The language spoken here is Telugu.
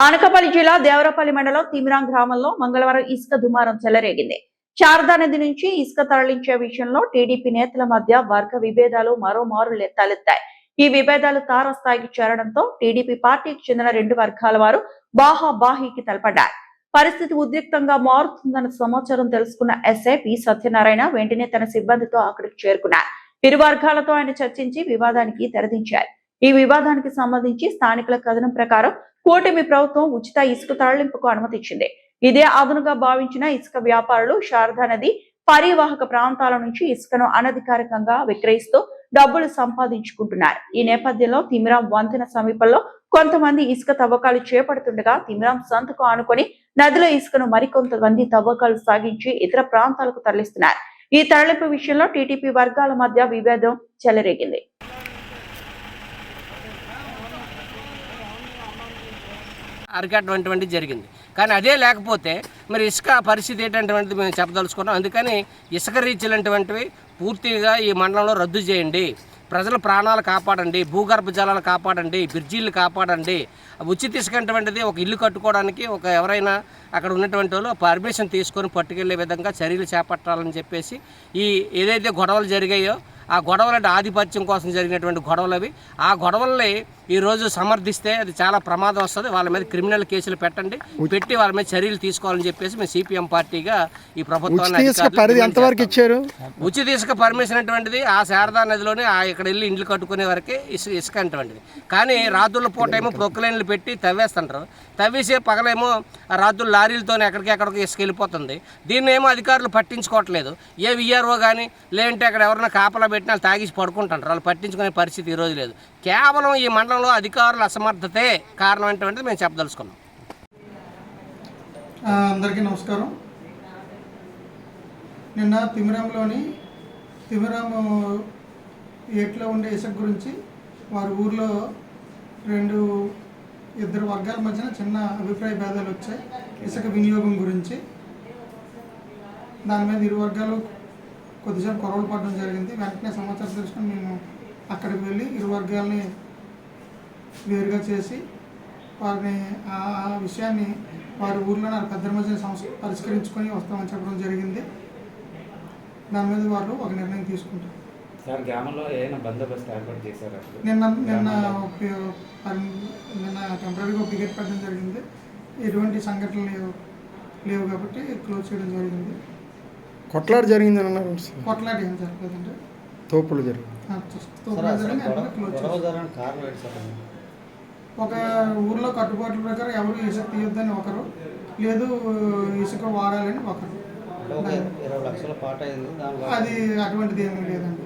అనకాపల్లి జిల్లా దేవరపల్లి మండలం తిమిరాం గ్రామంలో మంగళవారం ఇసుక దుమారం చెలరేగింది. శారదా నది నుంచి ఇసుక తరలించే విషయంలో టీడీపీ నేతల మధ్య వర్గ విభేదాలు మరోమారు తలెత్తాయి. ఈ విభేదాలు తారస్థాయికి చేరడంతో టీడీపీ పార్టీకి చెందిన రెండు వర్గాల వారు బాహాబాహీకి తలపడ్డారు. పరిస్థితి ఉద్రిక్తంగా మారుతుందన్న సమాచారం తెలుసుకున్న ఎస్ఐ పి సత్యనారాయణ వెంటనే తన సిబ్బందితో అక్కడికి చేరుకున్నారు. ఇరు వర్గాలతో ఆయన చర్చించి వివాదానికి తెరదించారు. ఈ వివాదానికి సంబంధించి స్థానికుల కథనం ప్రకారం కూటమి ప్రభుత్వం ఉచిత ఇసుక తరలింపుకు అనుమతిచ్చింది. ఇదే అదనుగా భావించిన ఇసుక వ్యాపారులు శారదా నది పరివాహక ప్రాంతాల నుంచి ఇసుకను అనధికారికంగా విక్రయిస్తూ డబ్బులు సంపాదించుకుంటున్నారు. ఈ నేపథ్యంలో తిమిరాం వంతెన సమీపంలో కొంతమంది ఇసుక తవ్వకాలు చేపడుతుండగా తిమిరాం సంతకు ఆనుకొని నదిలో ఇసుకను మరికొంతమంది తవ్వకాలు సాగించి ఇతర ప్రాంతాలకు తరలిస్తున్నారు. ఈ తరలింపు విషయంలో టీడీపీ వర్గాల మధ్య విభేదం చెలరేగింది. అరికట్టటువంటిది జరిగింది. కానీ అదే లేకపోతే మరి ఇసుక పరిస్థితి ఏంటంటే మేము చెప్పదలుచుకున్నాం. అందుకని ఇసుక రీచ్లంటువంటివి పూర్తిగా ఈ మండలంలో రద్దు చేయండి, ప్రజల ప్రాణాలు కాపాడండి, భూగర్భ జలాలు కాపాడండి, బ్రిడ్జీలు కాపాడండి. ఉచిత ఇసుక అటువంటిది ఒక ఇల్లు కట్టుకోవడానికి ఒక ఎవరైనా అక్కడ ఉన్నటువంటి వాళ్ళు పర్మిషన్ తీసుకొని పట్టుకెళ్లే విధంగా చర్యలు చేపట్టాలని చెప్పేసి ఈ ఏదైతే గొడవలు జరిగాయో ఆ గొడవలంటే ఆధిపత్యం కోసం జరిగినటువంటి గొడవలు అవి. ఆ గొడవల్ని ఈరోజు సమర్థిస్తే అది చాలా ప్రమాదం వస్తుంది. వాళ్ళ మీద క్రిమినల్ కేసులు పెట్టి వాళ్ళ మీద చర్యలు తీసుకోవాలని చెప్పేసి మేము సిపిఎం పార్టీగా ఈ ప్రభుత్వాన్ని ఉచిత ఇసుక పర్మిషన్ అటువంటిది ఆ శారదా నదిలోనే ఇక్కడ వెళ్ళి ఇండ్లు కట్టుకునే వరకే ఇసుక అటువంటిది. కానీ రాత్రుల పూట ఏమో ప్రొక్లైన్లు పెట్టి తవ్వేస్తుంటారు. తవ్వేసే పగలేమో రాత్రులు లారీలతోనే ఎక్కడికి ఇసుక వెళ్ళిపోతుంది. దీన్ని ఏమో అధికారులు పట్టించుకోవట్లేదు. ఏ విఆర్ఓ కానీ లేదంటే అక్కడ ఎవరైనా కాపలా పెట్టిన వాళ్ళు తాగేసి పడుకుంటారు. వాళ్ళు పట్టించుకునే పరిస్థితి ఈరోజు లేదు. కేవలం ఈ మండలంలో అధికారుల అసమర్థతే కారణం ఏంటంటే మేము చెప్పదలుచుకున్నాం. అందరికీ నమస్కారం. నిన్న తిమిరాంలోని ఏట్లో ఉండే ఇసుక గురించి వారి ఊర్లో ఇద్దరు వర్గాల మధ్యన చిన్న అభిప్రాయ భేదాలు వచ్చాయి ఇసుక వినియోగం గురించి. దాని మీద ఇరు వర్గాలు కొద్దిసేపు గొడవలు పడడం జరిగింది. వెంటనే సమాచారం తెలుసుకొని మేము అక్కడికి వెళ్ళి ఇరు వర్గాలని వేరుగా చేసి వారిని ఆ విషయాన్ని వారి ఊర్లో పెద్దల మధ్య సమస్య పరిష్కరించుకొని వస్తామని చెప్పడం జరిగింది. దాని మీద వాళ్ళు ఒక నిర్ణయం తీసుకుంటారు. సార్ గ్రామంలో ఏదైనా బందోబస్తు ఏర్పాటు చేశారు? నిన్న టెంపరీగా పికెట్ పెట్టడం జరిగింది. ఎటువంటి సంఘటనలు లేవు కాబట్టి క్లోజ్ చేయడం జరిగింది. కొట్లాట జరిగింది అన్నారు. కొట్లాట ఏం జరగలేదండి, తోపులు జరిగింది. ఒక ఊర్లో కట్టుబాట్ల ప్రకారం ఎవరు ఇసుక తీయొద్దని ఒకరు, లేదు ఇసుక వాడాలని ఒకరు. అది అటువంటిది ఏమీ లేదండి.